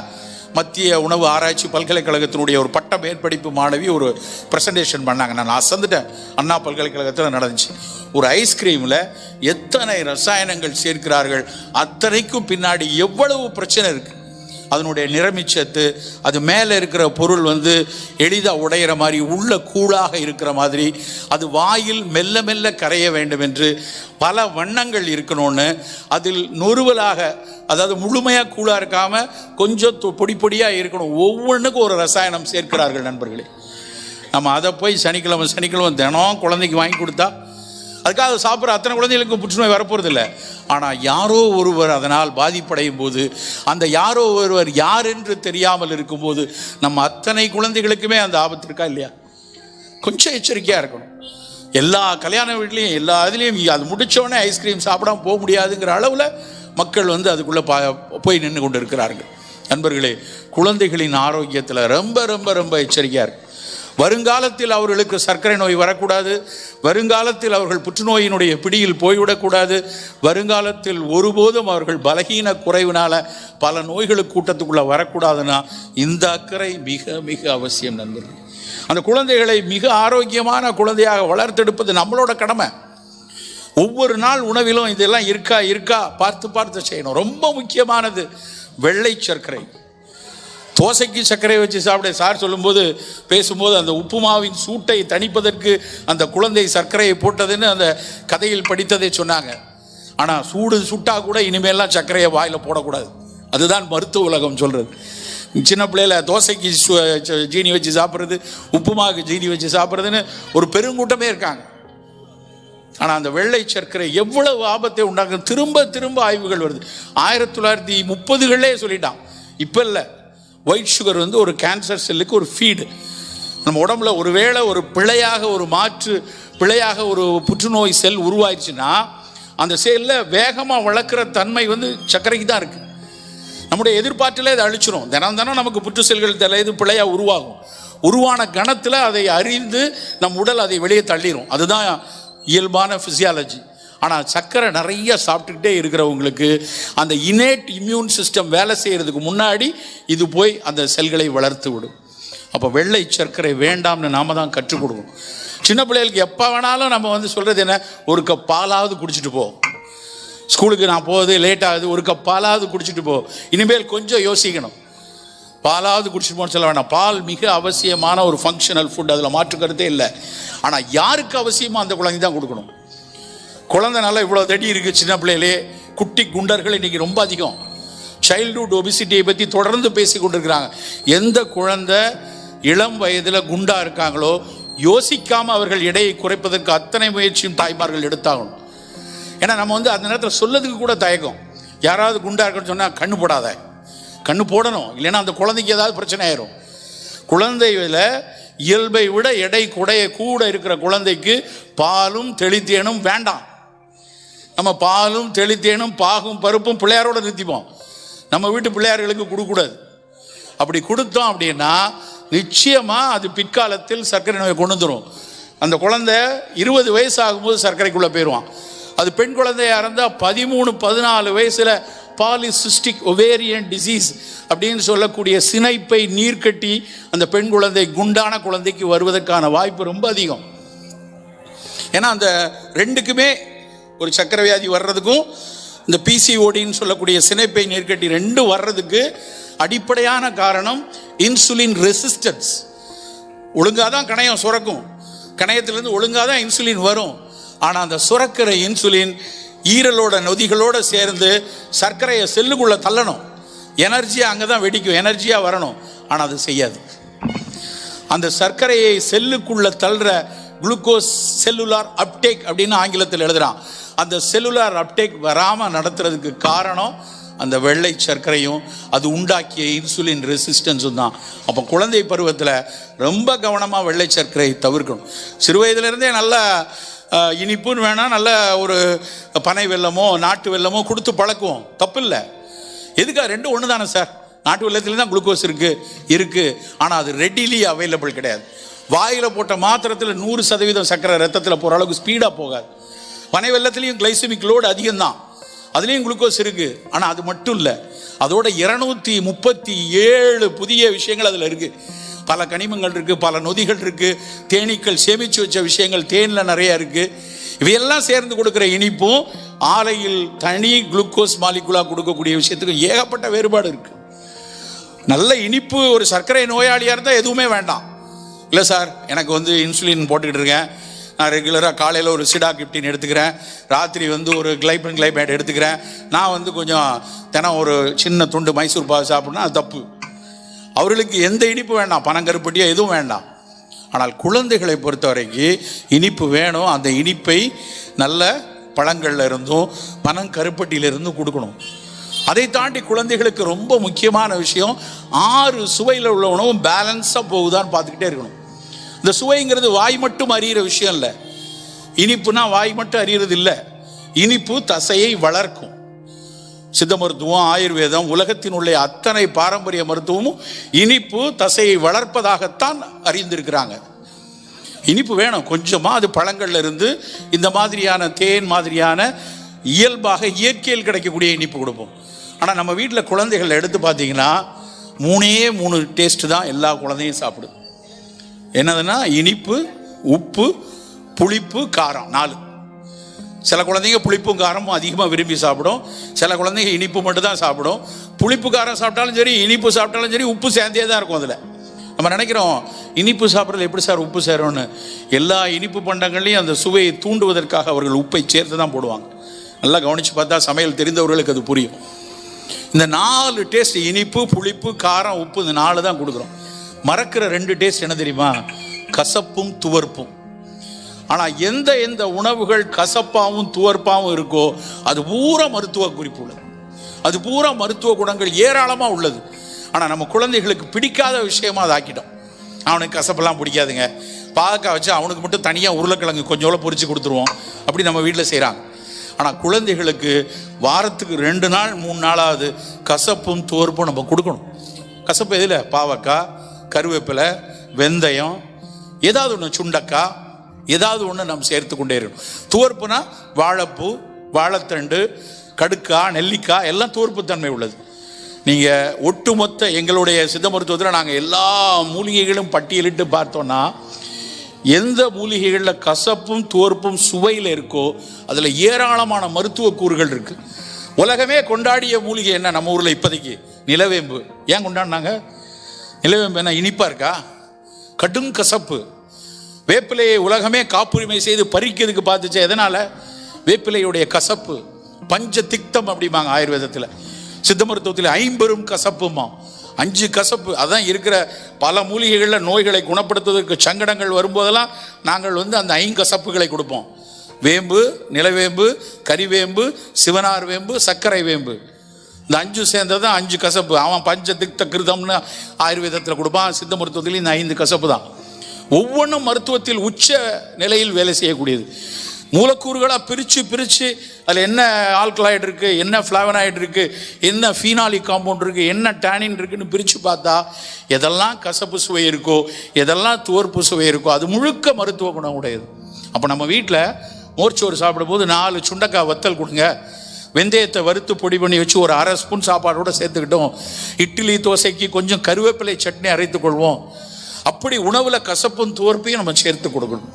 மத்திய உணவு ஆராய்ச்சி பல்கலைக்கழகத்தினுடைய ஒரு பட்ட மேற்படிப்பு மாணவி ஒரு ப்ரெசன்டேஷன் பண்ணாங்க. நான் அசந்துட்டேன். அண்ணா பல்கலைக்கழகத்தில் நடந்துச்சு. ஒரு ஐஸ்கிரீமில் எத்தனை ரசாயனங்கள் சேர்க்கிறார்கள், அத்தனைக்கும் பின்னாடி எவ்வளவு பிரச்சனை இருக்குது. அதனுடைய நிறமிச்சத்து, அது மேலே இருக்கிற பொருள் வந்து எளிதாக உடையிற மாதிரி, உள்ள கூழாக இருக்கிற மாதிரி, அது வாயில் மெல்ல மெல்ல கரைய வேண்டும் என்று பல வண்ணங்கள் இருக்கணும்னு, அதில் நொறுவலாக, அதாவது முழுமையாக கூழாக இருக்காமல் கொஞ்சம் பொடி பொடியாக இருக்கணும், ஒவ்வொன்றுக்கும் ஒரு ரசாயனம் சேர்க்கிறார்கள் நண்பர்களே. நம்ம அதை போய் சனிக்கிழமை தினம் குழந்தைக்கு வாங்கி கொடுத்தா அதுக்காக சாப்பிட்ற அத்தனை குழந்தைகளுக்கும் புற்றுநோய் வரப்போகிறது இல்லை. ஆனால் யாரோ ஒருவர் அதனால் பாதிப்படையும் போது, அந்த யாரோ ஒருவர் யார் என்று தெரியாமல் இருக்கும்போது நம்ம அத்தனை குழந்தைகளுக்குமே அந்த ஆபத்து இருக்கா இல்லையா? கொஞ்சம் எச்சரிக்கையாக இருக்கணும். எல்லா கல்யாண வீட்லேயும் எல்லா இதுலேயும் அது முடித்தோடனே ஐஸ்கிரீம் சாப்பிடாம போக முடியாதுங்கிற அளவில் மக்கள் வந்து அதுக்குள்ளே போய் நின்று கொண்டு இருக்கிறார்கள். நண்பர்களே, குழந்தைகளின் ஆரோக்கியத்தில் ரொம்ப ரொம்ப ரொம்ப எச்சரிக்கையாக இருக்கு. வருங்காலத்தில் அவர்களுக்கு சர்க்கரை நோய் வரக்கூடாது, வருங்காலத்தில் அவர்கள் புற்றுநோயினுடைய பிடியில் போய்விடக்கூடாது, வருங்காலத்தில் ஒருபோதும் அவர்கள் பலகீன குறைவினால பல நோய்களுக்கு கூட்டத்துக்குள்ளே வரக்கூடாதுன்னா இந்த அக்கறை மிக மிக அவசியம் நண்பர்கள். அந்த குழந்தைகளை மிக ஆரோக்கியமான குழந்தையாக வளர்த்தெடுப்பது நம்மளோட கடமை. ஒவ்வொரு நாள் உணவிலும் இதெல்லாம் இருக்கா பார்த்து செய்யணும். ரொம்ப முக்கியமானது வெள்ளை சர்க்கரை. தோசைக்கு சர்க்கரை வச்சு சாப்பிட சார் சொல்லும்போது பேசும்போது அந்த உப்புமாவின் சூட்டை தணிப்பதற்கு அந்த குழந்தை சர்க்கரையை போட்டதுன்னு அந்த கதையில் படித்ததை சொன்னாங்க. ஆனால் சுட்டா கூட இனிமேலாம் சர்க்கரையை வாயில் போடக்கூடாது. அதுதான் மருத்துவ உலகம் சொல்கிறது. சின்ன பிள்ளையில தோசைக்கு ஜீனி வச்சு சாப்பிட்றது, உப்புமாவுக்கு ஜீனி வச்சு சாப்பிட்றதுன்னு ஒரு பெருங்கூட்டமே இருக்காங்க. ஆனால் அந்த வெள்ளை சர்க்கரை எவ்வளவு ஆபத்தை உண்டாக்குது திரும்ப திரும்ப ஆய்வுகள் வருது. 1930களே சொல்லிட்டான். இப்போ இல்லை. ஒயிட் சுகர் வந்து ஒரு கேன்சர் செல்லுக்கு ஒரு ஃபீடு. நம்ம உடம்புல ஒருவேளை ஒரு பிழையாக ஒரு புற்றுநோய் செல் உருவாயிடுச்சுன்னா அந்த செல்லை வேகமாக வளர்க்குற தன்மை வந்து சர்க்கரைக்கு தான் இருக்குது. நம்முடைய எதிர்பார்ட்டில் அதை அழிச்சிரும். தினம் நமக்கு புற்று செல்கள் இது பிழையாக உருவாகும். உருவான கணத்தில் அதை அறிந்து நம் உடல் அதை வெளியே தள்ளிடும். அதுதான் இயல்பான ஃபிசியாலஜி. ஆனால் சர்க்கரை நிறைய சாப்பிட்டுக்கிட்டே இருக்கிறவங்களுக்கு அந்த இன்னேட் இம்யூன் சிஸ்டம் வேலை செய்கிறதுக்கு முன்னாடி இது போய் அந்த செல்களை வளர்த்து விடும். அப்போ வெள்ளை சர்க்கரை வேண்டாம்னு நாம் தான் கற்றுக் கொடுக்கணும். சின்ன பிள்ளைகளுக்கு எப்போ வேணாலும் நம்ம வந்து சொல்கிறது என்ன, ஒரு கப் பாலாவது குடிச்சிட்டு போ, ஸ்கூலுக்கு நான் போகுது லேட் ஆகுது, ஒரு கப் பாலாவது குடிச்சிட்டு போ. இனிமேல் கொஞ்சம் யோசிக்கணும். பாலாவது குடிச்சிட்டு போன்னு சொல்ல வேண்டாம். பால் மிக அவசியமான ஒரு ஃபங்க்ஷனல் ஃபுட், அதில் மாற்றுக்கிறதே இல்லை. ஆனால் யாருக்கு அவசியமோ அந்த குழந்தை தான் கொடுக்கணும். குழந்தைனால இவ்வளோ தடி இருக்குது. சின்ன பிள்ளையிலே குட்டி குண்டர்கள் இன்றைக்கி ரொம்ப அதிகம். சைல்டுஹுட் ஒபிசிட்டியை பற்றி தொடர்ந்து பேசி கொண்டிருக்கிறாங்க. எந்த குழந்தை இளம் வயதில் குண்டாக இருக்காங்களோ யோசிக்காமல் அவர்கள் எடையை குறைப்பதற்கு அத்தனை முயற்சியும் தாய்மார்கள் எடுத்தாகணும். ஏன்னா நம்ம வந்து அந்த நேரத்தில் சொல்லதுக்கு கூட தயக்கம். யாராவது குண்டாக இருக்குன்னு சொன்னால் கண்ணு போடாத, கண்ணு போடணும், இல்லைன்னா அந்த குழந்தைக்கு ஏதாவது பிரச்சனை ஆயிரும். குழந்தையில் இயல்பை விட எடை கூட இருக்கிற குழந்தைக்கு பாலும் தெளித்தேனும் வேண்டாம். நம்ம பாலும் தெளித்தேனும் பாகும் பருப்பும் பிள்ளையாரோட நிறுத்திப்போம். நம்ம வீட்டு பிள்ளையார்களுக்கு கொடுக்கூடாது. அப்படி கொடுத்தோம் அப்படின்னா நிச்சயமாக அது பிற்காலத்தில் சர்க்கரை நோயை கொண்டு வந்துடும். அந்த குழந்தை 20 வயசு ஆகும்போது சர்க்கரைக்குள்ளே போயிடுவான். அது பெண் குழந்தையாக இருந்தால் 13-14 வயசில் பாலிசிஸ்டிக் ஒவேரியன் டிசீஸ் அப்படின்னு சொல்லக்கூடிய சினைப்பை நீர்க்கட்டி அந்த பெண் குழந்தை குண்டான குழந்தைக்கு வருவதற்கான வாய்ப்பு ரொம்ப அதிகம். ஏன்னா அந்த ரெண்டுக்குமே, ஒரு சர்க்கரை வியாதி வர்றதுக்கும் இந்த பிசிஓடின்னு சொல்லக்கூடிய சினைப்பை நீர்க்கட்டி ரெண்டு வர்றதுக்கு அடிப்படையான காரணம் இன்சுலின் ரெசிஸ்டன்ஸ். ஒழுங்காக தான் கணையம் சுரக்கும், கணையத்திலேருந்து ஒழுங்காக தான் இன்சுலின் வரும். ஆனால் அந்த சுரக்கிற இன்சுலின் ஈரலோட நொதிகளோடு சேர்ந்து சர்க்கரையை செல்லுக்குள்ளே தள்ளணும். எனர்ஜியாக அங்கே தான் வெடிக்கும், எனர்ஜியாக வரணும். ஆனால் அது செய்யாது. அந்த சர்க்கரையை செல்லுக்குள்ளே தள்ளுற குளுக்கோஸ் செல்லுலார் அப்டேக் அப்படின்னு ஆங்கிலத்தில் எழுதுகிறான். அந்த செல்லுலார் அப்டேக் வராமல் நடத்துறதுக்கு காரணம் அந்த வெள்ளை சர்க்கரையும் அது உண்டாக்கிய இன்சுலின் ரெசிஸ்டன்ஸும் தான். அப்போ குழந்தை பருவத்தில் ரொம்ப கவனமாக வெள்ளை சர்க்கரை தவிர்க்கணும். சிறு வயதிலிருந்தே நல்லா இனிப்புன்னு வேணால் நல்ல ஒரு பனை வெல்லமோ நாட்டு வெல்லமோ கொடுத்து பழக்குவோம், தப்பு இல்லை. எதுக்கா ரெண்டும் ஒன்று தானே சார்? நாட்டு வெல்லத்தில் தான் குளுக்கோஸ் இருக்குது, ஆனால் அது ரெடிலி அவைலபிள் கிடையாது. வாயில் போட்ட மாத்திரத்தில் 100% சர்க்கரை ரத்தத்தில் போகிற அளவுக்கு ஸ்பீடாக போகாது. பனை வெல்லத்துலேயும் கிளைசமிக் லோடு அதிகம்தான், அதுலேயும் குளுக்கோஸ் இருக்குது. ஆனால் அது மட்டும் இல்லை, அதோட 237 புதிய விஷயங்கள் அதில் இருக்குது. பல கனிமங்கள் இருக்குது, பல நொதிகள் இருக்குது, தேனீக்கள் சேமித்து வச்ச விஷயங்கள் தேனில் நிறையா இருக்குது. இவையெல்லாம் சேர்ந்து கொடுக்குற இனிப்பும் ஆலையில் தனி குளுக்கோஸ் மாலிகுலாக கொடுக்கக்கூடிய விஷயத்துக்கு ஏகப்பட்ட வேறுபாடு இருக்குது. நல்ல இனிப்பு ஒரு சர்க்கரை நோயாளியாக இருந்தால் எதுவுமே வேண்டாம். இல்லை சார், எனக்கு இன்சுலின் போட்டுக்கிட்டு இருக்கேன், நான் ரெகுலராக காலையில் ஒரு சிடாகிப்டின் எடுத்துக்கிறேன், ராத்திரி ஒரு கிளைபேட் எடுத்துக்கிறேன், நான் கொஞ்சம் தினம் ஒரு சின்ன துண்டு மைசூர் பாகு சாப்பிட்னா அது தப்பு. அவர்களுக்கு எந்த இனிப்பு வேண்டாம், பனங்கருப்பட்டியோ எதுவும் வேண்டாம். ஆனால் குழந்தைகளை பொறுத்த வரைக்கும் இனிப்பு வேணும். அந்த இனிப்பை நல்ல பழங்களில் இருந்தும் பனங்கருப்பட்டியிலிருந்தும் கொடுக்கணும். அதை தாண்டி குழந்தைகளுக்கு ரொம்ப முக்கியமான விஷயம், 6 சுவையில் உள்ள உணவும் பேலன்ஸாக போகுதான்னு பார்த்துக்கிட்டே இருக்கணும். இந்த சுவைங்கிறது வாய் மட்டும் அறிகிற விஷயம் இல்லை. இனிப்புனா வாய் மட்டும் அறிகிறது இல்லை, இனிப்பு தசையை வளர்க்கும். சித்த மருத்துவம், ஆயுர்வேதம், உலகத்தினுடைய அத்தனை பாரம்பரிய மருத்துவமும் இனிப்பு தசையை வளர்ப்பதாகத்தான் அறிந்திருக்கிறாங்க. இனிப்பு வேணும் கொஞ்சமாக, அது பழங்கள்ல இருந்து இந்த மாதிரியான தேன் மாதிரியான இயல்பாக இயற்கையில் கிடைக்கக்கூடிய இனிப்பு கொடுப்போம். ஆனால் நம்ம வீட்டில் குழந்தைகள் எடுத்து பார்த்தீங்கன்னா 3 டேஸ்ட்டு தான் எல்லா குழந்தையும் சாப்பிடும். என்னதுன்னா இனிப்பு, உப்பு, புளிப்பு, காரம், 4. சில குழந்தைங்க புளிப்பும் காரமும் அதிகமாக விரும்பி சாப்பிடும், சில குழந்தைங்க இனிப்பு மட்டும் தான் சாப்பிடும். புளிப்பு காரம் சாப்பிட்டாலும் சரி, இனிப்பு சாப்பிட்டாலும் சரி, உப்பு சேர்ந்தே தான் இருக்கும். அதில் நம்ம நினைக்கிறோம் இனிப்பு சாப்பிட்றது எப்படி சார் உப்பு சேரும்னு. எல்லா இனிப்பு பண்டங்கள்லையும் அந்த சுவையை தூண்டுவதற்காக அவர்கள் உப்பை சேர்த்து தான் போடுவாங்க. நல்லா கவனித்து பார்த்தா சமையல் தெரிந்தவர்களுக்கு அது புரியும். இந்த 4 டேஸ்ட், இனிப்பு, புளிப்பு, காரம், உப்பு, இந்த 4 தான் கொடுக்குறோம். மறக்கிற 2 டேஸ்ட் என்ன தெரியுமா? கசப்பும் துவர்ப்பும். ஆனால் எந்த உணவுகள் கசப்பாகவும் துவர்ப்பாகவும் இருக்கோ அது பூரா மருத்துவ குறிப்பு உள்ளது, அது பூரா மருத்துவ குணங்கள் ஏராளமாக உள்ளது. ஆனால் நம்ம குழந்தைகளுக்கு பிடிக்காத விஷயமா அதை ஆக்கிட்டோம். அவனுக்கு கசப்பெல்லாம் பிடிக்காதுங்க, பாகக்காய் வச்சு அவனுக்கு மட்டும் தனியாக உருளைக்கிழங்கு கொஞ்சோல பொரிச்சு கொடுத்துருவோம், அப்படி நம்ம வீட்டில் செய்கிறாங்க. ஆனால் குழந்தைகளுக்கு வாரத்துக்கு 2 நாள் 3 நாளாவது கசப்பும் துவர்ப்பும் நம்ம கொடுக்கணும். கசப்பு எதில்? பாவக்காய், கருவேப்பிலை, வெந்தயம், ஏதாவது ஒன்று, சுண்டக்காய், ஏதாவது ஒன்று நம்ம சேர்த்து கொண்டே இருக்கணும். துவர்ப்புனா வாழைப்பூ, வாழைத்தண்டு, கடுக்காய், நெல்லிக்காய் எல்லாம் துவர்ப்புத்தன்மை உள்ளது. நீங்கள் ஒட்டுமொத்த எங்களுடைய சித்த மருத்துவத்தில் நாங்கள் எல்லா மூலிகைகளும் பட்டியலிட்டு பார்த்தோன்னா எந்த மூலிகைகளில் கசப்பும் துவர்ப்பும் சுவையில் இருக்கோ அதில் ஏராளமான மருத்துவ கூறுகள் இருக்குது. உலகமே கொண்டாடிய மூலிகை என்ன நம்ம ஊரில் இப்போதைக்கு? நிலவேம்பு. ஏன் கொண்டாடினாங்க? நிலவேம்பு என்ன இனிப்பாக இருக்கா? கடும் கசப்பு. வேப்பிலையை உலகமே காப்புரிமை செய்து பறிக்கிறதுக்கு பார்த்துச்சு. எதனால்? வேப்பிலையுடைய கசப்பு. பஞ்ச திக்தம் அப்படிம்பாங்க ஆயுர்வேதத்தில். சித்த மருத்துவத்தில் 50 கசப்புமா, 5 கசப்பு. அதான் இருக்கிற பல மூலிகைகளில் நோய்களை குணப்படுத்துவதற்கு சங்கடங்கள் வரும்போதெல்லாம் நாங்கள் அந்த 5 கசப்புகளை கொடுப்போம். வேம்பு, நிலவேம்பு, கறிவேம்பு, சிவனார் வேம்பு, சர்க்கரை வேம்பு. இந்த 5 சேர்ந்தது தான் 5 கசப்பு. அவன் பஞ்ச திக்த கிருதம்னு ஆயுர்வேதத்தில் கொடுப்பான். சித்த மருத்துவத்தில் இந்த 5 கசப்பு தான். ஒவ்வொன்றும் மருத்துவத்தில் உச்ச நிலையில் வேலை செய்யக்கூடியது. மூலக்கூறுகளாக பிரித்து அதில் என்ன ஆல்கலாய்டு இருக்குது, என்ன ஃப்ளாவனாய்டு இருக்குது, என்ன ஃபீனாலிக் காம்பவுண்ட் இருக்குது, என்ன டேனின் இருக்குதுன்னு பிரித்து பார்த்தா எதெல்லாம் கசப்பு சுவை இருக்கோ, எதெல்லாம் துவர்ப்பு சுவை இருக்கோ அது முழுக்க மருத்துவ குணம் உடையது. அப்போ நம்ம வீட்டில் மோர்ச்சோறு சாப்பிடும்போது 4 சுண்டக்காய் வத்தல் கொடுங்க, வெந்தயத்தை வறுத்து பொடி பண்ணி வச்சு ஒரு 1/2 ஸ்பூன் சாப்பாடோடு சேர்த்துக்கிட்டோம், இட்லி தோசைக்கு கொஞ்சம் கருவேப்பிலை சட்னி அரைத்து கொள்வோம். அப்படி உணவில் கசப்பும் துவர்ப்பையும் நம்ம சேர்த்து கொடுக்கணும்.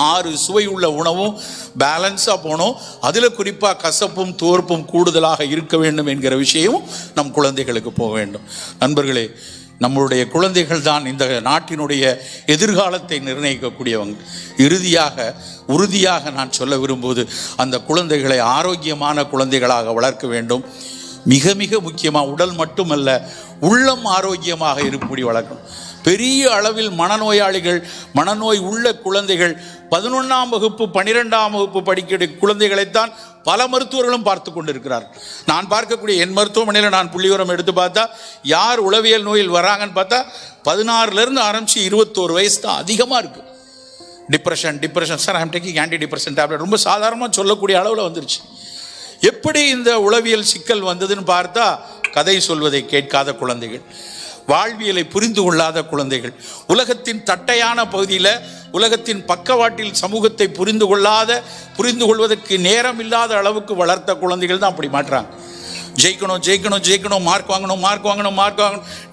6 சுவை உள்ள உணவும் பேலன்ஸாக போகணும். அதில் குறிப்பாக கசப்பும் துவர்ப்பும் கூடுதலாக இருக்க வேண்டும் என்கிற விஷயமும் நம் குழந்தைகளுக்கு போக வேண்டும். நண்பர்களே, நம்மளுடைய குழந்தைகள் தான் இந்த நாட்டினுடைய எதிர்காலத்தை நிர்ணயிக்கக்கூடியவங்க. உறுதியாக நான் சொல்ல விரும்புவது, அந்த குழந்தைகளை ஆரோக்கியமான குழந்தைகளாக வளர்க்க வேண்டும். மிக மிக முக்கியமாக உடல் மட்டுமல்ல, உள்ளம் ஆரோக்கியமாக இருக்கும்படி வளர்க்கணும். பெரிய அளவில் மனநோயாளிகள், மனநோய் உள்ள குழந்தைகள் 11ஆம் வகுப்பு 12ஆம் வகுப்பு படிக்கிற குழந்தைகளைத்தான் பல மருத்துவர்களும் பார்த்து கொண்டிருக்கிறார். நான் பார்க்கக்கூடிய என் மருத்துவமனையில் நான் புள்ளிவிவரம் எடுத்து பார்த்தா யார் உளவியல் நோயில் வராங்கன்னு பார்த்தா 16லேருந்து ஆரம்பித்து 21 வயசு தான் அதிகமாக இருக்குது. Depression sir I'm taking anti depression tablet ரொம்ப சாதாரணமாக சொல்லக்கூடிய அளவில் வந்துருச்சு. எப்படி இந்த உளவியல் சிக்கல் வந்ததுன்னு பார்த்தா கதை சொல்வதை கேட்காத குழந்தைகள், வாழ்வியலை புரிந்து கொள்ளாத குழந்தைகள், உலகத்தின் தட்டையான பகுதியில் உலகத்தின் பக்கவாட்டில் சமூகத்தை புரிந்து கொள்வதற்கு நேரம் இல்லாத அளவுக்கு வளர்த்த குழந்தைகள் தான் அப்படி மாட்டுறாங்க. ஜெயிக்கணும், மார்க் வாங்கணும்,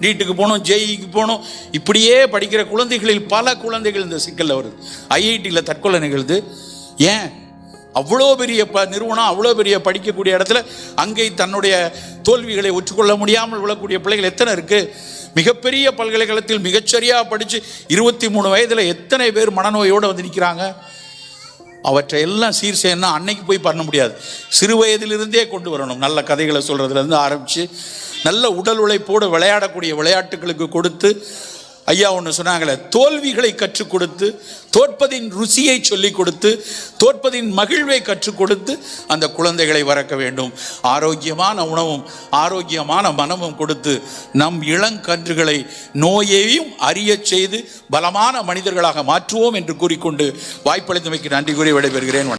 நீட்டுக்கு போகணும், ஜேஇக்கு போகணும், இப்படியே படிக்கிற குழந்தைகளில் பல குழந்தைகள் இந்த சிக்கலில் வருது. ஐஐடியில் தற்கொலை நிகழ்து. ஏன்? அவ்வளோ பெரிய நிறுவனம், அவ்வளோ பெரிய படிக்கக்கூடிய இடத்துல அங்கே தன்னுடைய தோல்விகளை ஒற்றுக்கொள்ள முடியாமல் விழக்கூடிய பிள்ளைகள் எத்தனை இருக்குது? மிகப்பெரிய பல்கலைக்கழகத்தில் மிகச்சரியாக படித்து 23 வயதில் எத்தனை பேர் மனநோயோடு வந்து நிற்கிறாங்க? அவற்றை எல்லாம் சீர் செய்யணும்னா அன்னைக்கு போய் பண்ண முடியாது. சிறு வயதிலிருந்தே கொண்டு வரணும். நல்ல கதைகளை சொல்கிறதுலேருந்து ஆரம்பித்து நல்ல உடல் உழைப்போடு விளையாடக்கூடிய விளையாட்டுகளுக்கு கொடுத்து, ஐயா ஒன்று சொன்னாங்களே, தோல்விகளை கற்றுக் கொடுத்து, தோற்பதின் ருசியை சொல்லிக் கொடுத்து, தோற்பதின் மகிழ்வை கற்றுக் கொடுத்து அந்த குழந்தைகளை வளர்க்க வேண்டும். ஆரோக்கியமான உணவும் ஆரோக்கியமான மனமும் கொடுத்து நம் இளங்கன்றுகளை நோயையும் அறிய செய்து பலமான மனிதர்களாக மாற்றுவோம் என்று கூறிக்கொண்டு வாய்ப்பளித்தமைக்கு நன்றி கூறி விடைபெறுகிறேன்.